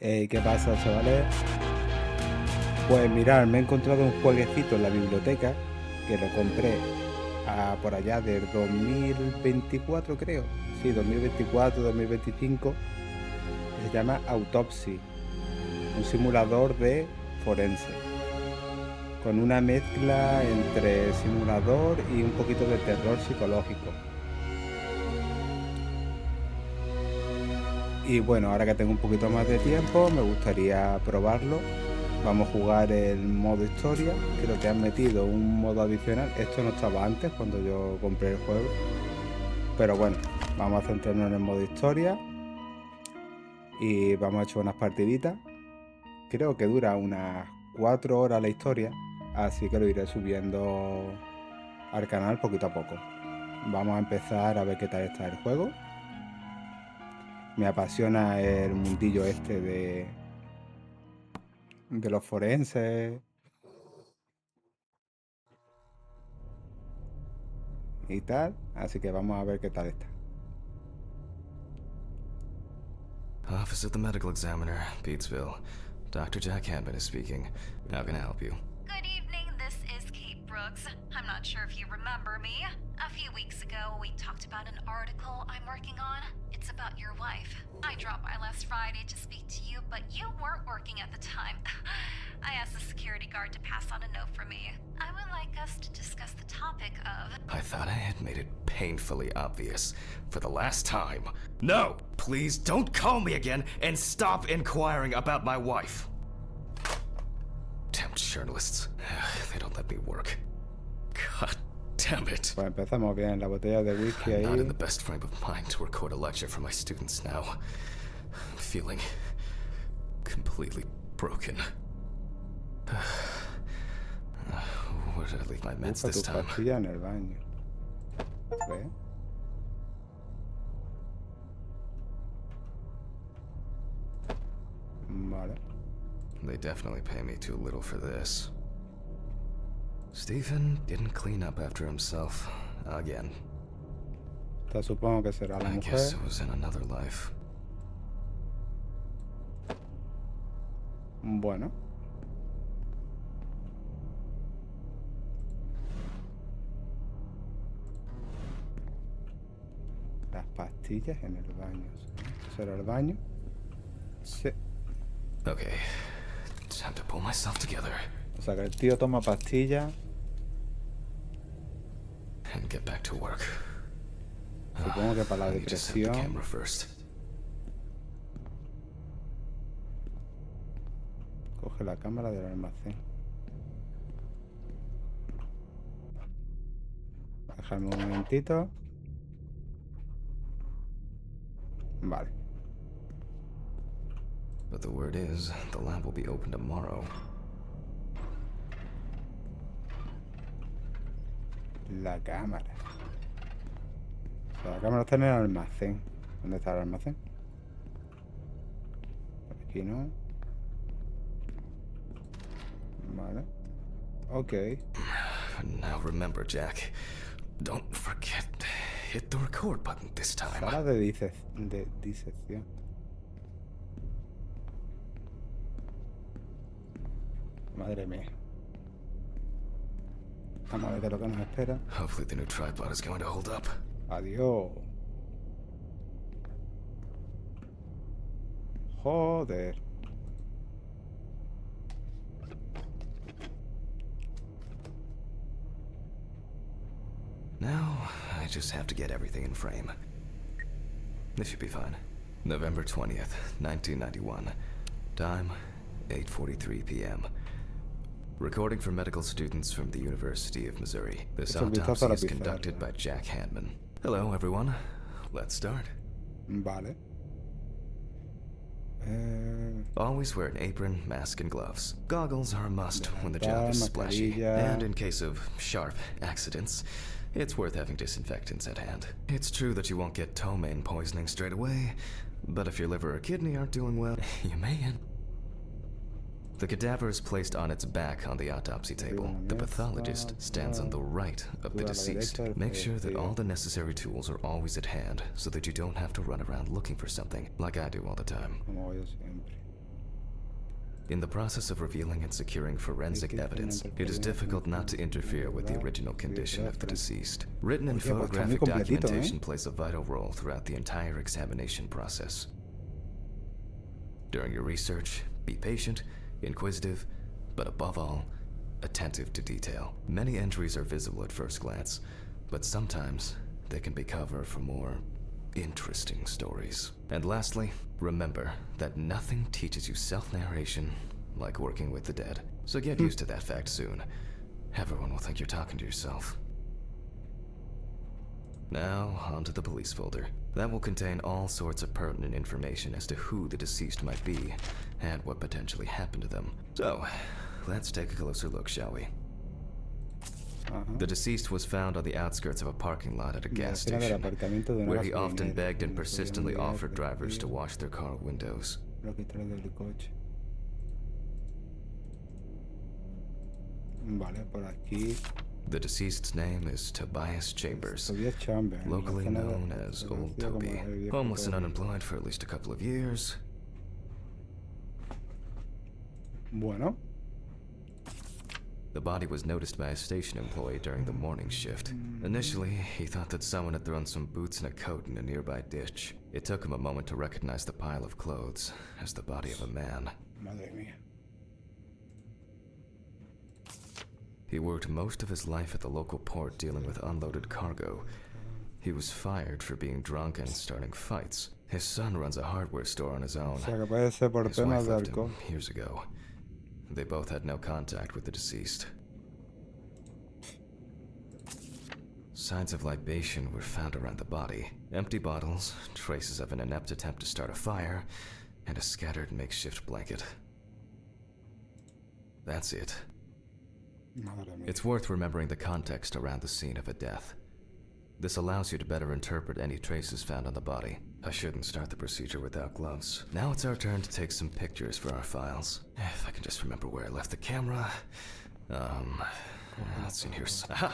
¿Qué pasa, chavales? Pues mirad, me he encontrado un jueguecito en la biblioteca que lo compré por allá del 2024, creo. Sí, 2024, 2025. Que se llama Autopsy, un simulador de forense, con una mezcla entre simulador y un poquito de terror psicológico. Y bueno, ahora que tengo un poquito más de tiempo, me gustaría probarlo. Vamos a jugar el modo historia. Creo que han metido un modo adicional. Esto no estaba antes cuando yo compré el juego. Pero bueno, vamos a centrarnos en el modo historia. Y vamos a echar unas partiditas. Creo que dura unas 4 horas la historia. Así que lo iré subiendo al canal poquito a poco. Vamos a empezar a ver qué tal está el juego. Me apasiona el mundillo este de los forenses y tal. Así que vamos a ver qué tal está. Office of the Medical Examiner, Beatsville. Dr. Jack Hanman is speaking. How can I help you? Good evening, this is Kate Brooks. I'm not sure if you remember me. A few weeks ago, we talked about an article I'm working on. It's about your wife. I dropped by last Friday to speak to you, but you weren't working at the time. I asked the security guard to pass on a note for me. I would like us to discuss the topic of... I thought I had made it painfully obvious for the last time. No! Please don't call me again and stop inquiring about my wife. Damn journalists. They don't let me work. God damn it. Pues empezamos bien, la botella de whisky I'm not in ahí. the best frame of mind to record a lecture for my students now. I'm feeling completely broken. Where did I leave my meds Busca this tu time? pastilla en el baño. ¿Ves? Vale. They definitely pay me too little for this. Stephen didn't clean up after himself again. Esta supongo que será la I guess mujer. it was in another life. Bueno. Las pastillas en el baño. ¿Será el baño? Sí. Okay, time to pull myself together O sea que el tío toma pastillas. and get back to work. Supongo que para la Let me just set the depresión. camera first. Coge la cámara del almacén. Déjame un momentito. Vale. But the word is, the lab will be open tomorrow. La cámara. O sea, la cámara está en el almacén. ¿Dónde está el almacén? Por aquí no. Vale. Ok. Now remember, Jack, don't forget, hit the record button this time. Sala de disección. Madre mía. Vamos a ver qué es lo que nos espera. Hopefully the new tripod is going to hold up. Adiós. Joder. Now, I just have to get everything in frame. This should be fine. November 20th, 1991. Time, 8:43 p.m. Recording for medical students from the University of Missouri. This Echa un vistazo a autopsy la is conducted pizarra. by Jack Hanman. Hello, everyone. Let's start. Vale. Always wear an apron, mask, and gloves. Goggles are a must when the job is splashy. Mascarilla. And in case of sharp accidents, it's worth having disinfectants at hand. It's true that you won't get ptomaine poisoning straight away, but if your liver or kidney aren't doing well, you may end. The cadaver is placed on its back on the autopsy table. The pathologist stands on the right of the deceased. Make sure that all the necessary tools are always at hand so that you don't have to run around looking for something, like I do all the time. Como yo siempre. In the process of revealing and securing forensic evidence, it is difficult not to interfere with the original condition of the deceased. Written and photographic documentation plays a vital role throughout the entire examination process. During your research, be patient, inquisitive, but above all, attentive to detail. Many entries are visible at first glance, but sometimes they can be cover for more interesting stories. And lastly, remember that nothing teaches you self-narration like working with the dead. So get used to that fact soon. Everyone will think you're talking to yourself. Now, onto the police folder. That will contain all sorts of pertinent information as to who the deceased might be and what potentially happened to them. So, let's take a closer look, shall we? The deceased was found on the outskirts of a parking lot at a gas station, where he often begged and persistently offered drivers to wash their car windows. Vale, por aquí. The deceased's name is Tobias Chambers, locally known as Old Toby. Homeless and unemployed for at least a couple of years. Bueno. The body was noticed by a station employee during the morning shift. Initially, he thought that someone had thrown some boots and a coat in a nearby ditch. It took him a moment to recognize the pile of clothes as the body of a man. Madre mía. He worked most of his life at the local port dealing with unloaded cargo. He was fired for being drunk and starting fights. His son runs a hardware store on his own. O sea, que puede ser por His temas wife de left alcohol. him years ago. They both had no contact with the deceased. Signs of libation were found around the body. Empty bottles, traces of an inept attempt to start a fire, and a scattered makeshift blanket. That's it. Madre mía. It's worth remembering the context around the scene of a death. This allows you to better interpret any traces found on the body. I shouldn't start the procedure without gloves. Now it's our turn to take some pictures for our files. If I can just remember where I left the camera. Let's see here. Aha!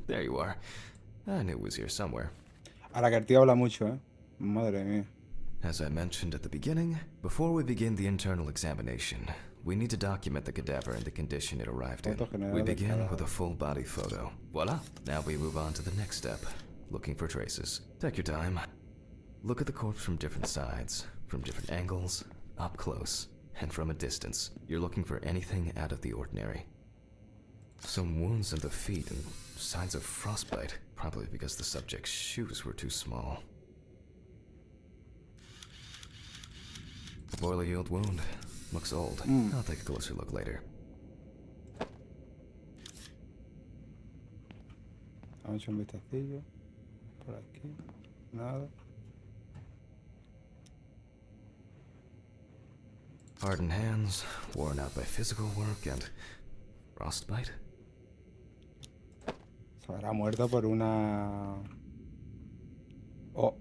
There you are. I knew it was here somewhere. Ahora que el tío habla mucho, ¿eh? Madre mía. As I mentioned at the beginning, before we begin the internal examination, we need to document the cadaver in the condition it arrived in. We begin with a full body photo. Voila! Now we move on to the next step, looking for traces. Take your time. Look at the corpse from different sides, from different angles, up close, and from a distance. You're looking for anything out of the ordinary. Some wounds in the feet and signs of frostbite, probably because the subject's shoes were too small. A boiler-healed wound. Looks old. I'll take a closer look later. Vamos a echar un vistacillo. Por aquí. Nada. Hardened hands, worn out by physical work and frostbite. Se habrá muerto por una... Oh.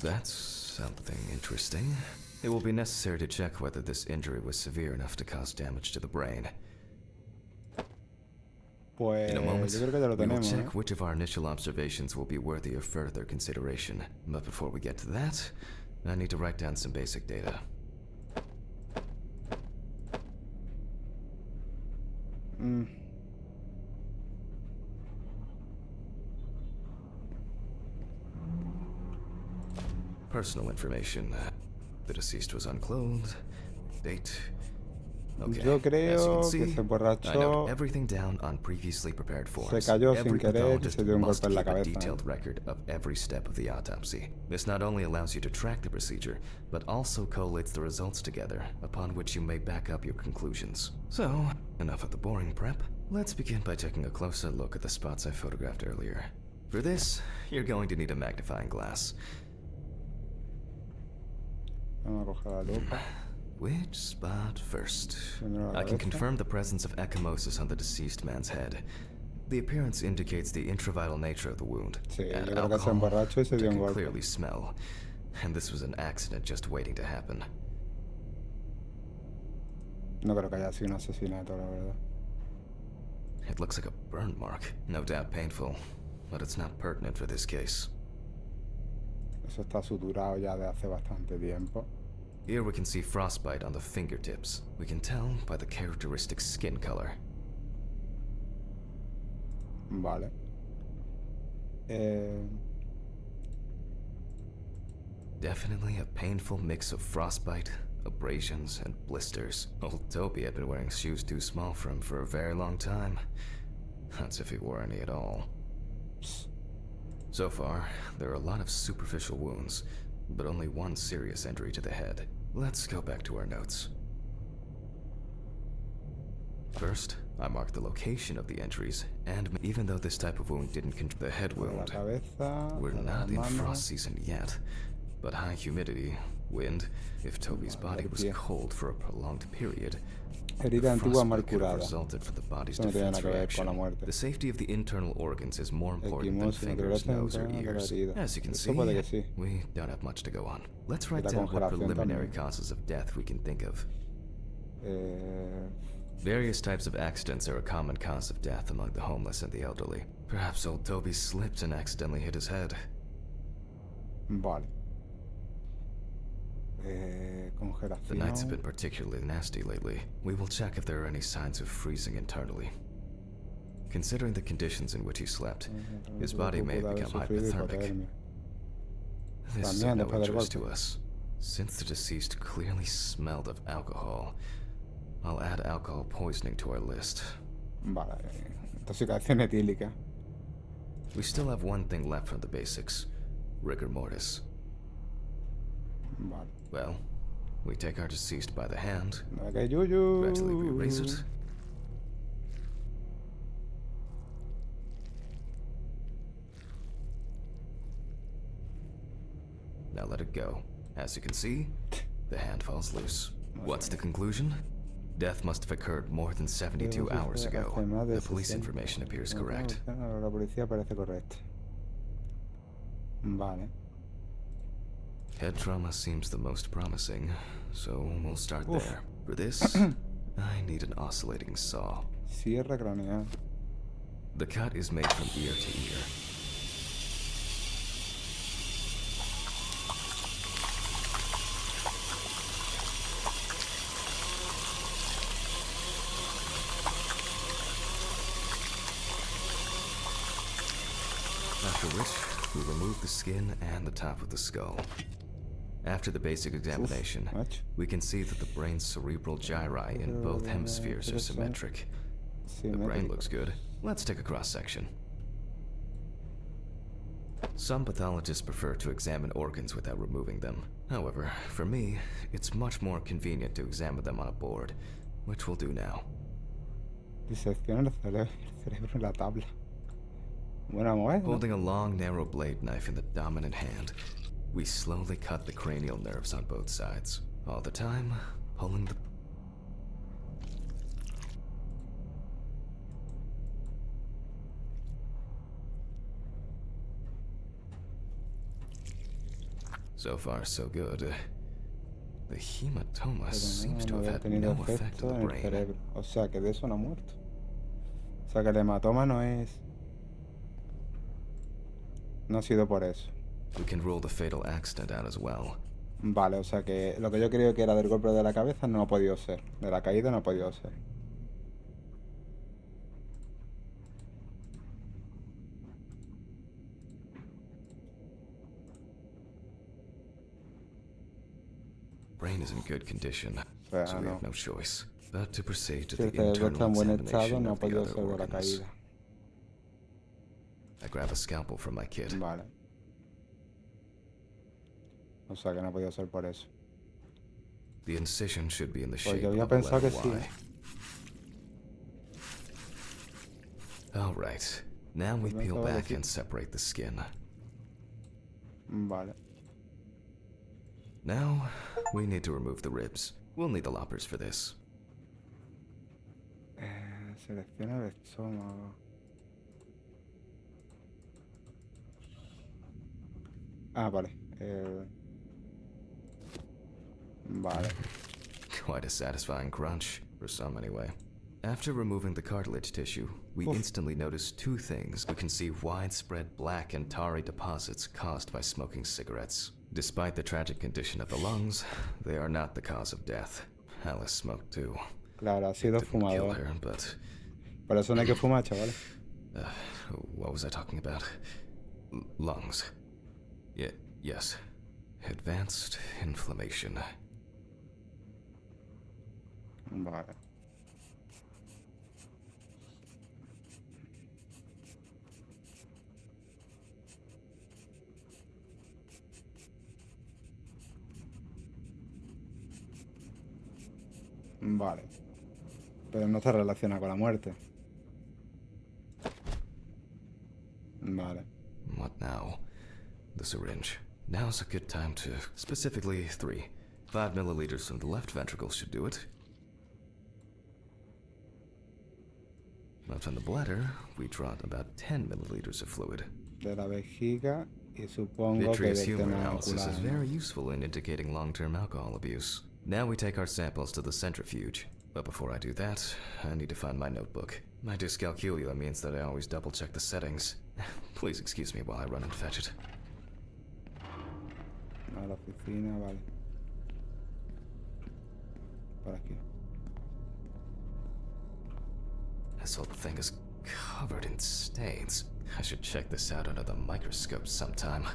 That's something interesting. It will be necessary to check whether this injury was severe enough to cause damage to the brain. Pues In a moment, yo creo que ya lo we will tenemos, check ¿eh? which of our initial observations will be worthy of further consideration. But before we get to that, I need to write down some basic data. Personal information. The deceased was unclothed. Date. Okay. Yo As you creo can see, que se I note emborrachó, everything down on previously prepared forms. se cayó Every sin querer y pathologist se dio un must golpe en la keep a cabeza. detailed record of every step of the autopsy. This not only allows you to track the procedure, but also collates the results together, upon which you may back up your conclusions. So, enough of the boring prep. Let's begin by taking a closer look at the spots I photographed earlier. For this, you're going to need a magnifying glass. Vamos a coger la lupa. Which spot first? Primero la I can cabeza. confirm the presence of ecchymosis on the deceased man's head. The appearance indicates the intravital nature of the wound. Sí, and yo creo que se alcohol, emborrachó y se which dio I un can golpe. clearly smell. And this was an accident just waiting to happen. No creo que haya sido un asesinato, la verdad. It looks like a burn mark, no doubt painful, but it's not pertinent for this case. Eso está suturado ya de hace bastante tiempo. Here we can see frostbite on the fingertips. We can tell by the characteristic skin color. Vale. Definitely a painful mix of frostbite, abrasions, and blisters. Old Toby had been wearing shoes too small for him for a very long time. That's if he wore any at all. So far, there are a lot of superficial wounds, but only one serious injury to the head. Let's go back to our notes. First, I marked the location of the injuries, and even though this type of wound didn't the head wound, we're not in frost season yet, but high humidity, wind, if Toby's body was cold for a prolonged period, Herida antigua mal could have curada. resulted from the body's Esto no tiene defense nada que ver con la reaction. muerte. The safety of the internal organs is more important than Equimosis, fingers, nose, or naturaleza, ears. herida. As you can Eso see, puede que sí. we don't have much to go on. Let's write la down what congelación preliminary también. causes of death we can think of. Eh, Various types of accidents are a common cause of death among the homeless and the elderly. Perhaps old Toby slipped and accidentally hit his head. vale. The Congelación. nights have been particularly nasty lately. We will check if there are any signs of freezing internally. Considering the conditions in which he slept, his body may have become hypothermic. This is of También no después del interest golpe. to us. Since the deceased clearly smelled of alcohol, I'll add alcohol poisoning to our list. Vale. Intoxicación etílica. We still have one thing left from the basics, rigor mortis. Vale. Well, we take our deceased by the hand, No me cae yuyu. gradually we raise it. Now let it go. As you can see, the hand falls loose. What's the conclusion? Death must have occurred more than 72 hours ago. The police information appears correct. La policía parece correcta. Vale. Head trauma seems the most promising, so we'll start Oof. there. For this, I need an oscillating saw. Sierra craneal. The cut is made from ear to ear. After which, we remove the skin and the top of the skull. After the basic examination, macho. we can see that the brain's cerebral gyri in both hemispheres are symmetric. The brain looks good. Let's take a cross-section. Some pathologists prefer to examine organs without removing them. However, for me, it's much more convenient to examine them on a board, which we'll do now. Disecciona el cerebro en la tabla. Buena muestra. Holding a long, narrow blade knife in the dominant hand, we slowly cut the cranial nerves on both sides, all the time pulling the... So far, so good. The hematoma seems to have había had tenido no effect efecto on the en el brain. cerebro. O sea que de eso no ha muerto. O sea que el hematoma no ha sido por eso. We can rule the fatal accident out as well. Vale, o sea que lo que yo creía que era del golpe de la cabeza no ha podido ser. De la caída no ha podido ser. Brain is in good condition, sea, so we no. have no choice but to proceed to Si el the cerebro está internal en buen estado, examination no ha of the podido other ser de la organs. caída. I grab a scalpel from my kit. Vale. O sea que no ha podido ser por eso. The incision should be in the Pues shape yo había of a pensado letter que sí. Y. All right. Now we Pues me peel acabo de back decir. and separate the skin. Vale. Now, we need to remove the ribs. We'll need the loppers for this. Selecciona el estómago. Ah, vale. Vale. Quite a satisfying crunch, for some anyway. After removing the cartilage tissue, we Oof. instantly notice two things. We can see widespread black and tarry deposits caused by smoking cigarettes. Despite the tragic condition of the lungs, they are not the cause of death. Alice smoked too. Claro, ha sido Didn't kill fumador. her, but Por eso no hay que fumar, chavales. what was I talking about? Lungs. Yes. Advanced inflammation. Vale. Vale. Pero no se relaciona con la muerte. Vale. What now? The syringe. Now's a good time to... Specifically 3. 5 milliliters from the left ventricle should do it. Left on the bladder, we draw about 10 milliliters of fluid. De la vejiga y supongo que Vitreous del humor tema analysis ocular, is ¿no? very useful in indicating long-term alcohol abuse. Now we take our samples to the centrifuge. But before I do that, I need to find my notebook. My dyscalculia means that I always double-check the settings. Please excuse me while I run and fetch it. A la oficina, vale. Por aquí. This whole thing is covered in stains. I should check this out under the microscope sometime.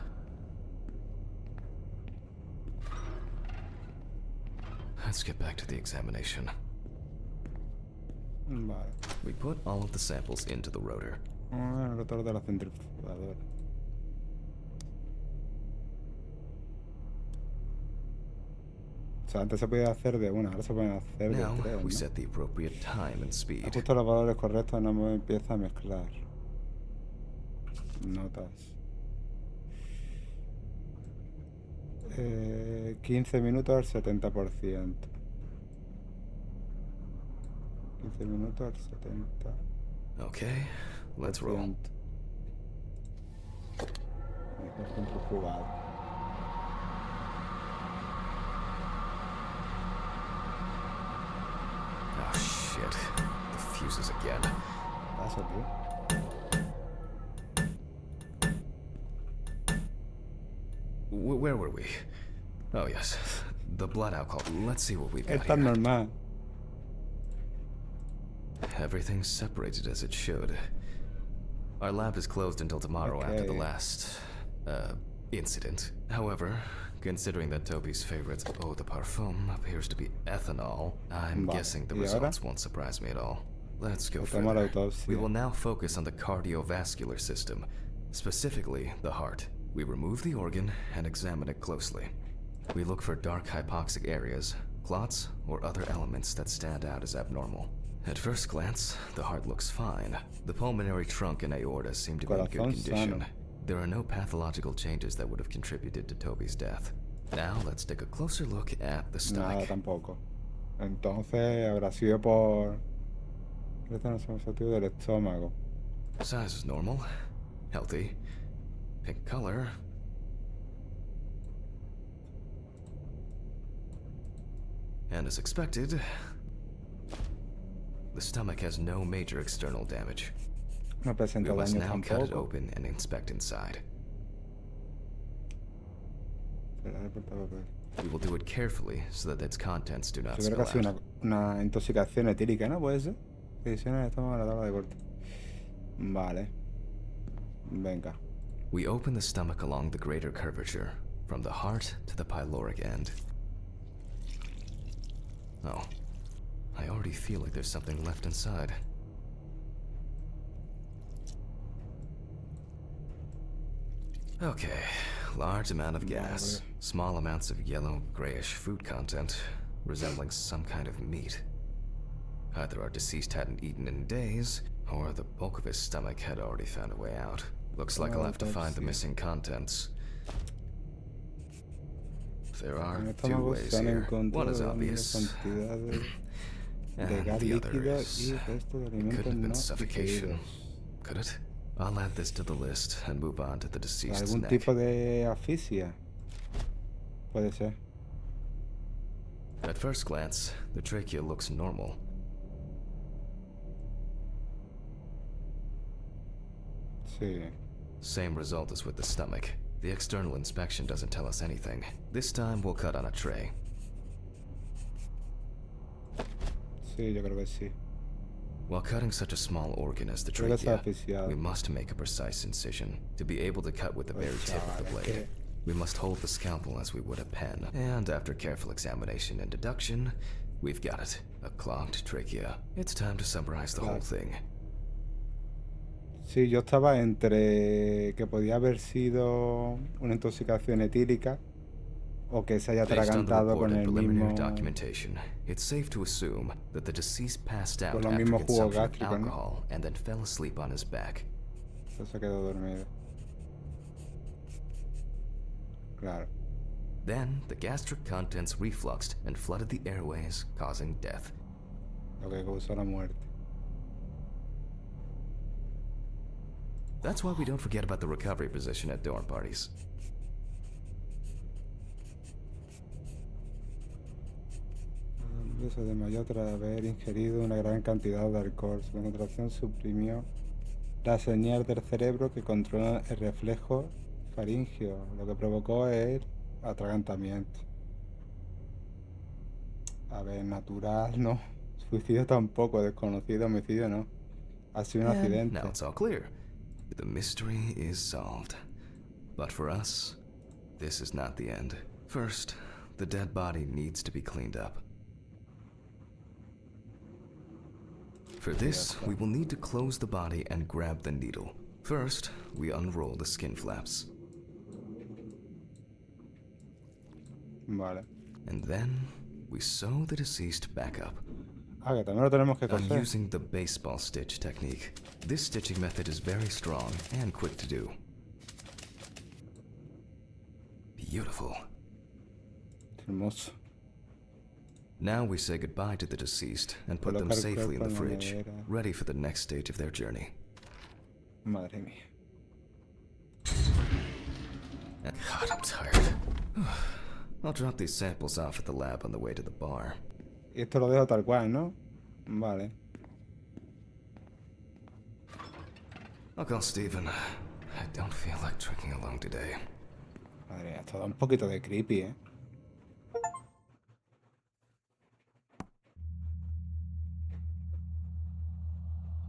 Let's get back to the examination. Vale. We put all of the samples into the rotor. El rotor de la centrifugadora. O sea, antes se podía hacer de una, ahora se pueden hacer de Now, tres, we ¿no? set the appropriate time and speed. Ajusta los valores correctos, no me empieza a mezclar. Notas. 15 minutos al 70%. 15 minutos al 70%. Okay, let's roll. Ahí está centrifugado. Oh shit. The fuses again. Pasa, tío. Where were we? Oh yes, the blood alcohol. Let's see what we've got Esta es here. normal. Everything's separated as it should. Our lab is closed until tomorrow after the Okay. last, incident. However, considering that Toby's favorite eau de parfum appears to be ethanol, I'm Vale, guessing the ¿y ahora? results won't surprise me at all. Let's go Hacemos la further. autopsia. We will now focus on the cardiovascular system, specifically the heart. We remove the organ and examine it closely. We look for dark hypoxic areas, clots, or other elements that stand out as abnormal. At first glance, the heart looks fine. The pulmonary trunk and aorta seem to be in good Corazón condition. sano. There are no pathological changes that would have contributed to Toby's death. Now let's take a closer look at the Nada stomach. tampoco. Entonces habrá sido por... Este no es un motivo del estómago. Size is normal, healthy, pink color. And as expected, the stomach has no major external damage. No We presenta must daño now cut it tampoco. open and inspect inside. Será de portapapel. We will do it carefully so that its contents do not Yo creo que spill ha sido out. una intoxicación etílica, ¿no? ¿Puede ser? Edición en el estómago de la tabla de corte. Vale. Venga. We open the stomach along the greater curvature, from the heart to the pyloric end. Oh, I already feel like there's something left inside. Okay, large amount of gas, small amounts of yellow, grayish food content, resembling some kind of meat. Either our deceased hadn't eaten in days, or the bulk of his stomach had already found a way out. Looks like I'll have to find the Autopsy. missing contents. There are En el two estómago ways se han here. One encontrado is grandes obvious, cantidades de and gas the other líquido is... y resto de It alimentos couldn't have been no suffocation, digeridos. could it? I'll add this to the list and move on to the deceased's ¿Algún neck. tipo de asfixia? Puede ser. At first glance, the trachea looks normal. Sí. Same result as with the stomach. The external inspection doesn't tell us anything. This time we'll cut on a tray. Sí, yo creo que sí. While cutting such a small organ as the Creo que está trachea, asfixiado. we must make a precise incision to be able to cut with the very tip of the Chaval, es blade. que- We must hold the scalpel as we would a pen, and after careful examination and deduction, we've got it. A clogged trachea. It's time to summarize the whole thing. Sí, yo estaba entre que podía haber sido una intoxicación etílica o que se haya Based on the atragantado report con and el preliminary mismo, documentation, it's safe to assume that the deceased passed out con los after mismos jugos consumption of gástricos, ¿no? alcohol and then fell asleep on his back. Entonces se quedó dormido. Claro. Then, the gastric contents refluxed and flooded the airways, causing death. Lo que causó la muerte. That's why we don't forget about the recovery position at dorm parties. Se desmayó tras haber ingerido una gran cantidad de alcohol. Su concentración suprimió la señal del cerebro que controla el reflejo faríngeo, lo que provocó el atragantamiento. A ver, natural, no. Suicidio tampoco, desconocido, homicidio, no. Ha sido un And accidente. now it's all clear. The mystery is solved. But for us, this is not the end. First, the dead body needs to be cleaned up. For this, we will need to close the body and grab the needle. First, we unroll the skin flaps. Vale. And then, we sew the deceased back up. Ah, que también lo tenemos que I'm coser. using the baseball stitch technique. This stitching method is very strong and quick to do. Beautiful. Hermoso. Now we say goodbye to the deceased and put them Colocar el safely in the cuerpo en la fridge, nevera. ready for the next stage of their journey. Madre mía. God, I'm tired. I'll drop these samples off at the lab on the way to the bar. Y esto lo dejo tal cual, ¿no? Vale. I'll call Steven. I don't feel like trekking alone today. Madre mía, esto da un poquito de creepy, ¿eh?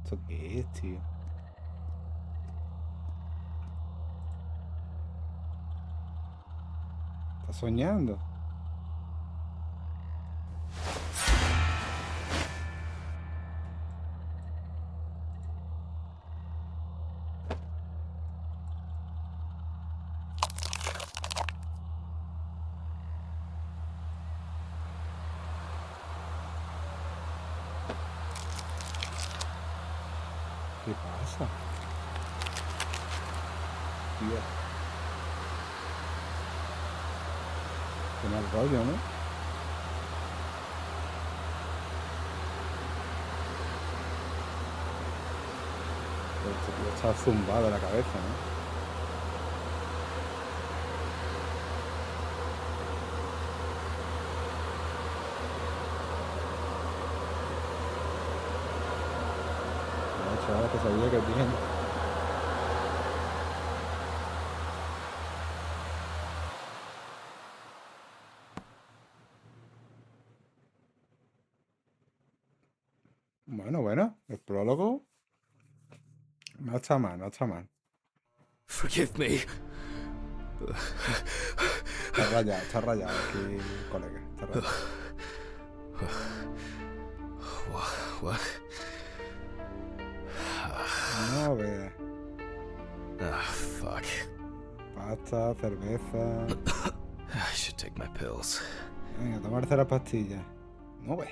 ¿Esto qué es, tío? ¿Estás soñando? ¿Qué pasa? Tío. Qué mal rollo, ¿no? Pero este tío está zumbado de la cabeza, ¿no? No, chaval, que sabía que tiene. Bueno, el prólogo no está mal, no está mal. Forgive me. Está rayado aquí, colega. Está rayado. What? No, a ver. Ah, fuck. Pasta, cerveza. I should take my pills. Venga, tomarse la pastilla. No ve.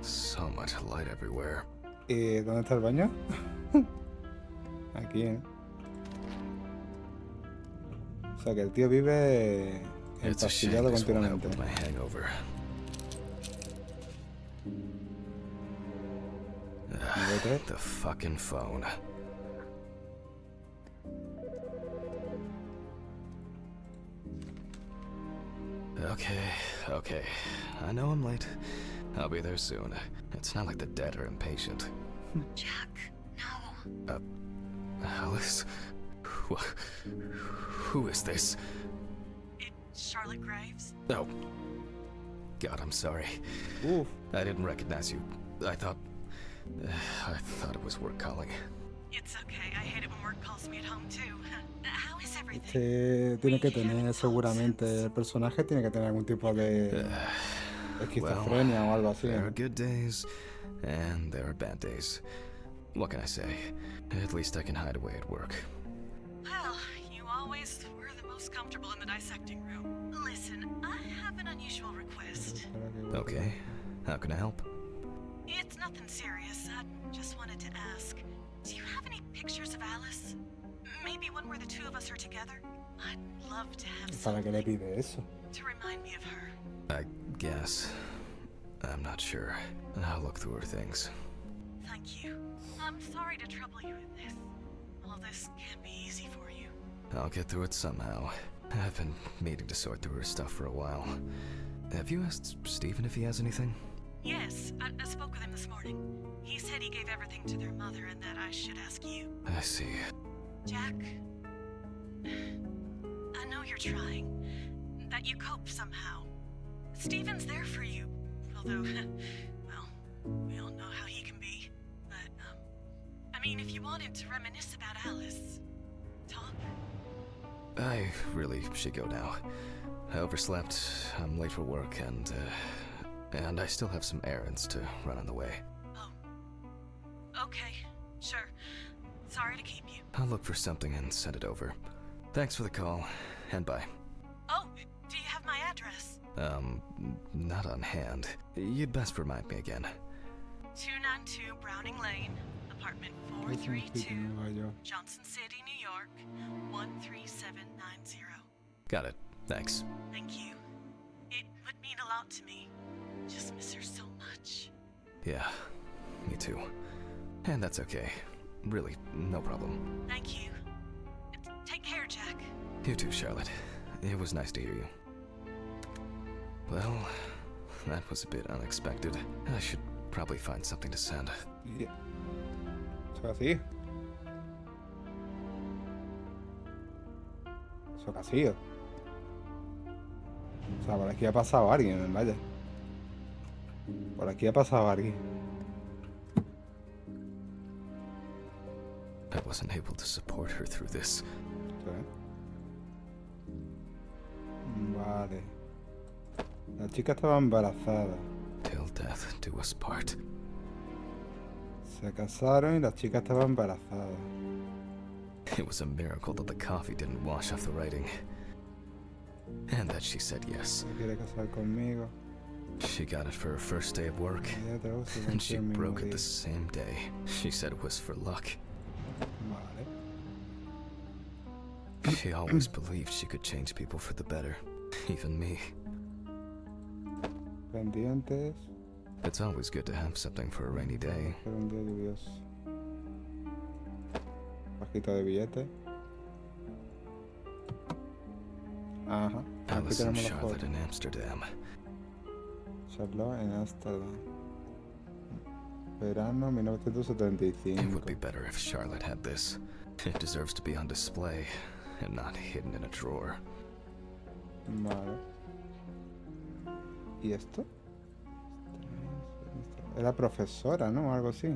So much light everywhere. ¿Y dónde está el baño? Aquí, ¿eh? O sea que el tío vive It's a shame empastillado this won't help continuamente. with my hangover. Vete. The fucking phone. Okay. I know I'm late. I'll be there soon. It's not like the dead are impatient. Jack, no. Alice? Who is this? It's Charlotte Graves. Oh. God, I'm sorry. Uf, I didn't recognize you. I thought it was work calling. It's okay. I hate it when work calls me at home too. How is everything? este tiene que tener, seguramente, el personaje tiene que tener algún tipo de esquizofrenia o algo así. There are good days, and there are bad days. What can I say? At least I can hide away at work. Well, you always were the most comfortable in the dissecting room. Listen, I have an unusual request. Okay, how can I help? It's nothing serious. I just wanted to ask. Do you have any pictures of Alice? Maybe one where the two of us are together? I'd love to have ¿Para qué le something pide eso? to remind me of her. I guess. I'm not sure. I'll look through her things. Thank you. I'm sorry to trouble you with this. All this can't be easy for you. I'll get through it somehow. I've been meaning to sort through her stuff for a while. Have you asked Stephen if he has anything? Yes, I spoke with him this morning. He said he gave everything to their mother and that I should ask you. I see. Jack, I know you're trying, that you cope somehow. Stephen's there for you, although, well, we all know how he can be. But, I mean, if you wanted to reminisce about Alice, talk. I really should go now. I overslept, I'm late for work, and I still have some errands to run on the way. Oh, okay, sure. Sorry to keep you. I'll look for something and send it over. Thanks for the call, and bye. Oh, do you have my address? Not on hand. You'd best remind me again. 292 Browning Lane, apartment Es un sitio 432, en Nueva York. Johnson City, New York, 13790. Got it. Thanks. Thank you. It would mean a lot to me. Just miss her so much. Yeah, me too. And that's okay. Really, no problem. Thank you. Take care, Jack. You too, Charlotte. It was nice to hear you. Well, that was a bit unexpected. I should probably find something to send. Yeah. Eso es así. Eso es así. O sea, por aquí ha pasado alguien, vaya. Por aquí ha pasado alguien. I wasn't able to support her through this. Sí. Vale. La chica estaba embarazada. Till death do us part. Se casaron y la chica estaba embarazada. It was a miracle that the coffee didn't wash off the writing. And that she said yes. Se quiere casar conmigo. She got it for her first day of work. Ella te gusta And she contigo el mismo broke it día. the same day. She said it was for luck. Vale. She always believed she could change people for the better. Even me. Pendientes. It's always good to have something for a rainy day. Era un día lluvioso. Pajita de billete. Ajá. Aquí Alice and tenemos la Charlotte foto. in Amsterdam. Charlotte en Amsterdam. Verano It would 1975. be better if Charlotte had this. It deserves to be on display and not hidden in a drawer. Vale. ¿Y esto? Era profesora, ¿no? Algo así.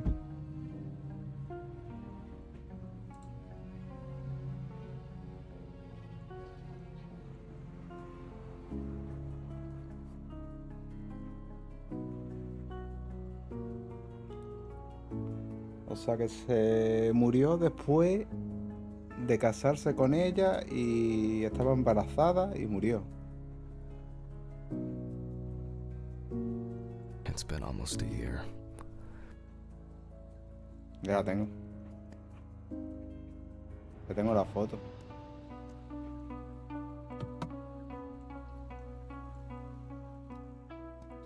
O sea que se murió después de casarse con ella y estaba embarazada y murió. It's been almost a year. Ya la tengo. Ya tengo la foto.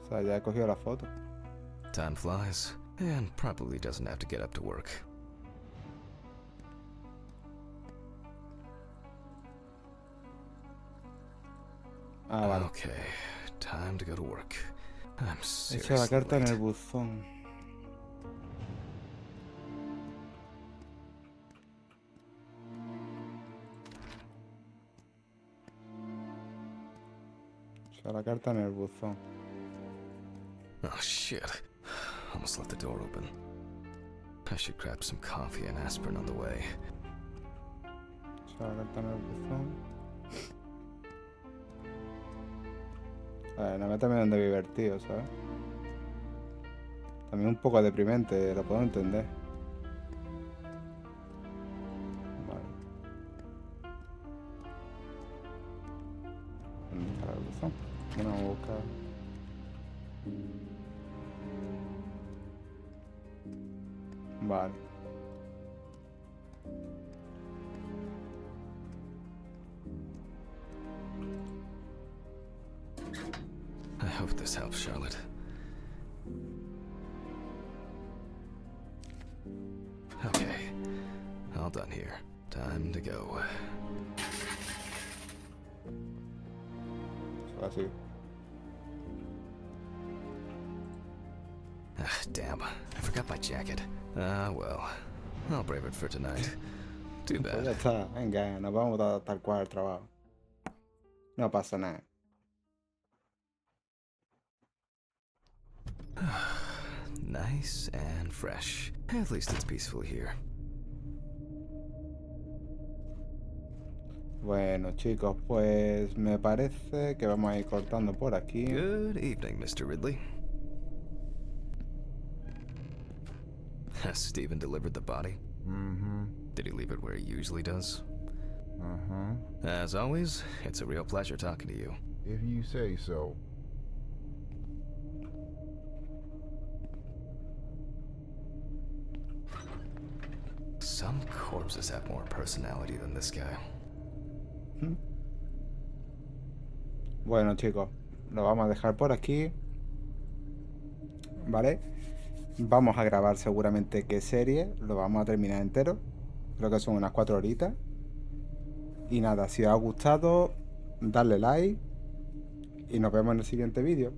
O sea, ya he cogido la foto. Time flies, and probably doesn't have to get up to work. Ah, vale. Okay, time to go to work. I'm Echa la seriously carta en late. el buzón. O sea, la carta en el buzón. Oh shit. Almost left the door open. I should grab some coffee and aspirin on the way. O sea, la carta en el buzón. A ver, no me también de divertido, ¿sabes? También un poco deprimente, lo puedo entender. Vale. ¿Dónde está el buzón? Bueno, vamos a buscar. Vale. I hope this helps, Charlotte. Okay, all done here. Time to go. Así. Damn, I forgot my jacket. Well, I'll brave it for tonight. Too Pues ya bad. está, venga, nos vamos a tal cual al trabajo. No pasa nada. Nice and fresh. At least it's peaceful here. Bueno, chicos, pues me parece que vamos a ir cortando por aquí. Good evening, Mr. Ridley. Has Steven delivered the body? Mm-hmm. Did he leave it where he usually does? Uh-huh. As always, it's a real pleasure talking to you. If you say so. Some corpses have more personality than this guy. Bueno, chicos, lo vamos a dejar por aquí. ¿Vale? Vamos a grabar seguramente qué serie. Lo vamos a terminar entero. Creo que son unas 4 horitas. Y nada, si os ha gustado, dadle like. Y nos vemos en el siguiente vídeo.